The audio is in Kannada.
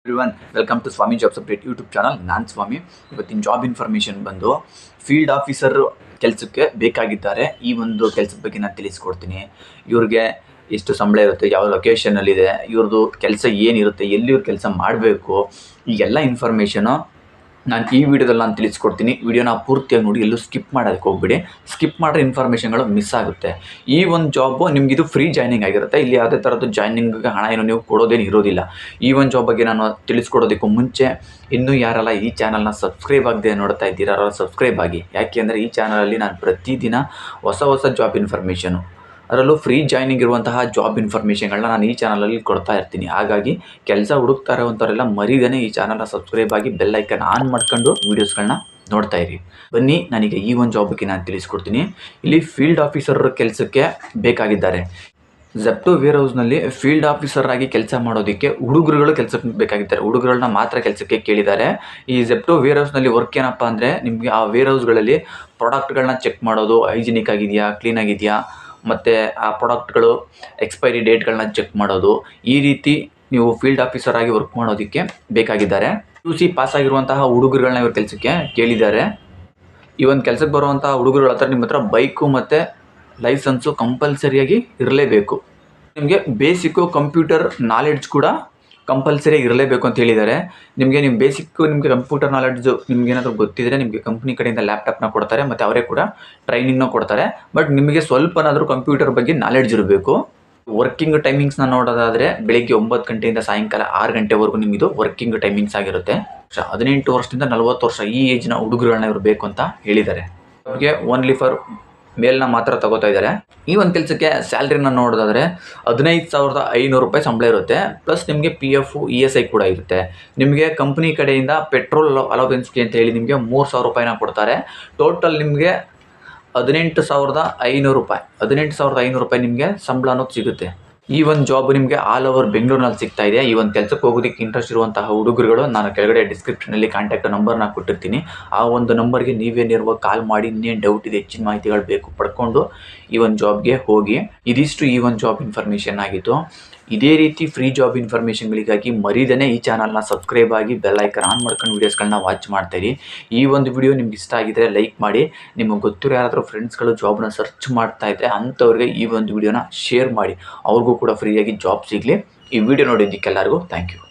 Everyone welcome to Swami jobs update YouTube channel. ನಾನು ಸ್ವಾಮಿ. ಇವತ್ತಿನ ಜಾಬ್ ಇನ್ಫಾರ್ಮೇಷನ್ ಬಂದು ಫೀಲ್ಡ್ ಆಫೀಸರ್ ಕೆಲಸಕ್ಕೆ ಬೇಕಾಗಿದ್ದಾರೆ. ಈ ಒಂದು ಕೆಲಸದ ಬಗ್ಗೆ ನಾನು ತಿಳಿಸ್ಕೊಡ್ತೀನಿ. ಇವ್ರಿಗೆ ಎಷ್ಟು ಸಂಬಳ ಇರುತ್ತೆ, ಯಾವ ಲೊಕೇಶನಲ್ಲಿದೆ, ಇವ್ರದ್ದು ಕೆಲಸ ಏನಿರುತ್ತೆ, ಎಲ್ಲಿ ಇವ್ರು ಕೆಲಸ ಮಾಡಬೇಕು, ಈ ಎಲ್ಲ ಇನ್ಫಾರ್ಮೇಷನು ನಾನು ಈ ವಿಡಿಯೋದಲ್ಲಿ ನಾನು ತಿಳಿಸ್ಕೊಡ್ತೀನಿ. ವಿಡಿಯೋನ ಪೂರ್ತಿಯಾಗಿ ನೋಡಿ, ಎಲ್ಲೂ ಸ್ಕಿಪ್ ಮಾಡೋದಕ್ಕೆ ಹೋಗ್ಬಿಡಿ. ಸ್ಕಿಪ್ ಮಾಡಿದ್ರೆ ಇನ್ಫಾರ್ಮೇಷನ್ಗಳು ಮಿಸ್ ಆಗುತ್ತೆ. ಈ ಒಂದು ಜಾಬು ನಿಮಗಿದು ಫ್ರೀ ಜಾಯ್ನಿಂಗ್ ಆಗಿರುತ್ತೆ. ಇಲ್ಲಿ ಯಾವುದೇ ಥರದ್ದು ಜಾಯ್ನಿಂಗ್ಗೆ ಹಣ ಏನು ನೀವು ಕೊಡೋದೇನು ಇರೋದಿಲ್ಲ. ಈ ಒಂದು ಜಾಬ್ ಬಗ್ಗೆ ನಾನು ತಿಳಿಸ್ಕೊಡೋದಕ್ಕೂ ಮುಂಚೆ ಇನ್ನೂ ಯಾರೆಲ್ಲ ಈ ಚಾನಲ್ನ ಸಬ್ಸ್ಕ್ರೈಬ್ ಆಗದೆ ನೋಡ್ತಾ ಇದ್ದೀರಾ ಸಬ್ಸ್ಕ್ರೈಬ್ ಆಗಿ. ಯಾಕೆ ಅಂದರೆ ಈ ಚಾನಲಲ್ಲಿ ನಾನು ಪ್ರತಿದಿನ ಹೊಸ ಜಾಬ್ ಇನ್ಫಾರ್ಮೇಷನು, ಅದರಲ್ಲೂ ಫ್ರೀ ಜಾಯ್ನಿಂಗ್ ಇರುವಂತಹ ಜಾಬ್ ಇನ್ಫಾರ್ಮೇಷನ್ಗಳನ್ನ ನಾನು ಈ ಚಾನಲಲ್ಲಿ ಕೊಡ್ತಾ ಇರ್ತೀನಿ. ಹಾಗಾಗಿ ಕೆಲಸ ಹುಡುಕ್ತಾ ಇರೋವಂಥವರೆಲ್ಲ ಮರಿದೇನೆ ಈ ಚಾನಲ್ನ ಸಬ್ಸ್ಕ್ರೈಬ್ ಆಗಿ ಬೆಲ್ ಐಕನ್ ಆನ್ ಮಾಡ್ಕೊಂಡು ವೀಡಿಯೋಸ್ಗಳನ್ನ ನೋಡ್ತಾ ಇರಿ. ಬನ್ನಿ, ನನಗೆ ಈ ಒಂದು ಜಾಬ್ ಬಗ್ಗೆ ನಾನು ತಿಳಿಸ್ಕೊಡ್ತೀನಿ. ಇಲ್ಲಿ ಫೀಲ್ಡ್ ಆಫೀಸರ್ ಕೆಲಸಕ್ಕೆ ಬೇಕಾಗಿದ್ದಾರೆ. ಝೆಪ್ಟೋ ವೇರ್ ಹೌಸ್ನಲ್ಲಿ ಫೀಲ್ಡ್ ಆಫೀಸರ್ ಆಗಿ ಕೆಲಸ ಮಾಡೋದಕ್ಕೆ ಹುಡುಗರುಗಳು ಕೆಲಸಕ್ಕೆ ಬೇಕಾಗಿದ್ದಾರೆ. ಹುಡುಗರುಗಳನ್ನ ಮಾತ್ರ ಕೆಲಸಕ್ಕೆ ಕೇಳಿದ್ದಾರೆ. ಈ ಝೆಪ್ಟೋ ವೇರ್ ಹೌಸ್ನಲ್ಲಿ ವರ್ಕ್ ಏನಪ್ಪ ಅಂದರೆ, ನಿಮಗೆ ಆ ವೇರ್ ಹೌಸ್ಗಳಲ್ಲಿ ಪ್ರಾಡಕ್ಟ್ಗಳನ್ನ ಚೆಕ್ ಮಾಡೋದು, ಹೈಜಿನಿಕ್ ಆಗಿದೆಯಾ, ಕ್ಲೀನ್ ಆಗಿದೆಯಾ, ಮತ್ತು ಆ ಪ್ರಾಡಕ್ಟ್ಗಳು ಎಕ್ಸ್ಪೈರಿ ಡೇಟ್ಗಳನ್ನ ಚೆಕ್ ಮಾಡೋದು. ಈ ರೀತಿ ನೀವು ಫೀಲ್ಡ್ ಆಫೀಸರ್ ಆಗಿ ವರ್ಕ್ ಮಾಡೋದಕ್ಕೆ ಬೇಕಾಗಿದ್ದಾರೆ. QC ಪಾಸ್ ಆಗಿರುವಂತಹ ಹುಡುಗರುಗಳನ್ನ ಇವ್ರ ಕೆಲಸಕ್ಕೆ ಕೇಳಿದ್ದಾರೆ. ಈ ಒಂದು ಕೆಲಸಕ್ಕೆ ಬರುವಂತಹ ಹುಡುಗರುಗಳ ಹತ್ರ ನಿಮ್ಮ ಹತ್ರ ಬೈಕು ಮತ್ತು ಲೈಸೆನ್ಸು ಕಂಪಲ್ಸರಿಯಾಗಿ ಇರಲೇಬೇಕು. ನಿಮಗೆ ಬೇಸಿಕ್ಕು ಕಂಪ್ಯೂಟರ್ ನಾಲೆಡ್ಜ್ ಕೂಡ ಕಂಪಲ್ಸರಿಯಾಗಿ ಇರಲೇಬೇಕು ಅಂತ ಹೇಳಿದ್ದಾರೆ. ನಿಮಗೆ ಕಂಪ್ಯೂಟರ್ ನಾಲೆಡ್ಜು ನಿಮ್ಗೇನಾದರೂ ಗೊತ್ತಿದ್ದರೆ ನಿಮಗೆ ಕಂಪ್ನಿ ಕಡೆಯಿಂದ ಲ್ಯಾಪ್ಟಾಪ್ನ ಕೊಡ್ತಾರೆ ಮತ್ತು ಅವರೇ ಕೂಡ ಟ್ರೈನಿಂಗ್ನ ಕೊಡ್ತಾರೆ. ಬಟ್ ನಿಮಗೆ ಸ್ವಲ್ಪನಾದರೂ ಕಂಪ್ಯೂಟರ್ ಬಗ್ಗೆ ನಾಲೆಡ್ಜ್ ಇರಬೇಕು. ವರ್ಕಿಂಗ್ ಟೈಮಿಂಗ್ಸ್ನ ನೋಡೋದಾದರೆ ಬೆಳಿಗ್ಗೆ 9 ಗಂಟೆಯಿಂದ ಸಾಯಂಕಾಲ 6 ಗಂಟೆವರೆಗೂ ನಿಮ್ಮದು ವರ್ಕಿಂಗ್ ಟೈಮಿಂಗ್ಸ್ ಆಗಿರುತ್ತೆ. 18 ವರ್ಷದಿಂದ 40 ವರ್ಷ ಈ ಏಜ್ನ ಹುಡುಗರುಗಳನ್ನ ಇವರು ಬೇಕು ಅಂತ ಹೇಳಿದ್ದಾರೆ. ಅವ್ರಿಗೆ ಓನ್ಲಿ ಫಾರ್ ಮೇಲ್ನ ಮಾತ್ರ ತಗೋತಾ ಇದ್ದಾರೆ. ಈ ಒಂದು ಕೆಲಸಕ್ಕೆ ಸ್ಯಾಲ್ರಿನ ನೋಡೋದಾದರೆ 15,500 ರೂಪಾಯಿ ಸಂಬಳ ಇರುತ್ತೆ. ಪ್ಲಸ್ ನಿಮಗೆ PF ESI ಕೂಡ ಇರುತ್ತೆ. ನಿಮಗೆ ಕಂಪ್ನಿ ಕಡೆಯಿಂದ ಪೆಟ್ರೋಲ್ ಅಲವೆನ್ಸ್ಗೆ ಅಂತ ಹೇಳಿ ನಿಮಗೆ 3,000 ರೂಪಾಯಿನ ಕೊಡ್ತಾರೆ. ಟೋಟಲ್ ನಿಮಗೆ 18,500 ರೂಪಾಯಿ 18,500 ರೂಪಾಯಿ ನಿಮಗೆ ಸಂಬಳ ಅನ್ನೋದು ಸಿಗುತ್ತೆ. ಈ ಒಂದು ಜಾಬ್ ನಿಮಗೆ ಆಲ್ ಓವರ್ ಬೆಂಗಳೂರಿನಲ್ಲಿ ಸಿಗ್ತಾ ಇದೆ. ಈ ಒಂದು ಕೆಲಸಕ್ಕೆ ಹೋಗೋದಕ್ಕೆ ಇಂಟ್ರೆಸ್ಟ್ ಇರುವಂತಹ ಹುಡುಗರುಗಳು ನಾನು ಕೆಳಗಡೆ ಡಿಸ್ಕ್ರಿಪ್ಷನಲ್ಲಿ ಕಾಂಟ್ಯಾಕ್ಟ್ ನಂಬರ್ನ ಕೊಟ್ಟಿರ್ತೀನಿ. ಆ ಒಂದು ನಂಬರ್ಗೆ ನೀವೇ ನೇರವಾಗಿ ಕಾಲ್ ಮಾಡಿ ಇನ್ನೇನು ಡೌಟ್ ಇದೆ, ಹೆಚ್ಚಿನ ಮಾಹಿತಿಗಳು ಬೇಕು ಪಡ್ಕೊಂಡು ಈ ಒಂದು ಜಾಬ್ಗೆ ಹೋಗಿ. ಇದಿಷ್ಟು ಈ ಒಂದು ಜಾಬ್ ಇನ್ಫಾರ್ಮೇಷನ್ ಆಗಿತ್ತು. ಇದೇ ರೀತಿ ಫ್ರೀ ಜಾಬ್ ಇನ್ಫಾರ್ಮೇಷನ್ಗಳಿಗಾಗಿ ಮರಿದೇನೆ ಈ ಚಾನಲ್ನ ಸಬ್ಸ್ಕ್ರೈಬ್ ಆಗಿ ಬೆಲ್ ಐಕನ್ ಆನ್ ಮಾಡ್ಕೊಂಡು ವೀಡಿಯೋಸ್ಗಳನ್ನ ವಾಚ್ ಮಾಡ್ತಾಯಿರಿ. ಈ ಒಂದು ವಿಡಿಯೋ ನಿಮ್ಗೆ ಇಷ್ಟ ಆಗಿದ್ರೆ ಲೈಕ್ ಮಾಡಿ. ನಿಮಗೆ ಗೊತ್ತಿರೋ ಯಾರಾದರೂ ಫ್ರೆಂಡ್ಸ್ಗಳು ಜಾಬ್ನ ಸರ್ಚ್ ಮಾಡ್ತಾ ಇದ್ದರೆ ಅಂಥವ್ರಿಗೆ ಈ ಒಂದು ವಿಡಿಯೋನ ಶೇರ್ ಮಾಡಿ. ಅವ್ರಿಗೂ ಕೂಡ ಫ್ರೀಯಾಗಿ ಜಾಬ್ ಸಿಗಲಿ. ಈ ವಿಡಿಯೋ ನೋಡಿದ್ದಕ್ಕೆಲ್ಲರಿಗೂ ಥ್ಯಾಂಕ್ ಯು.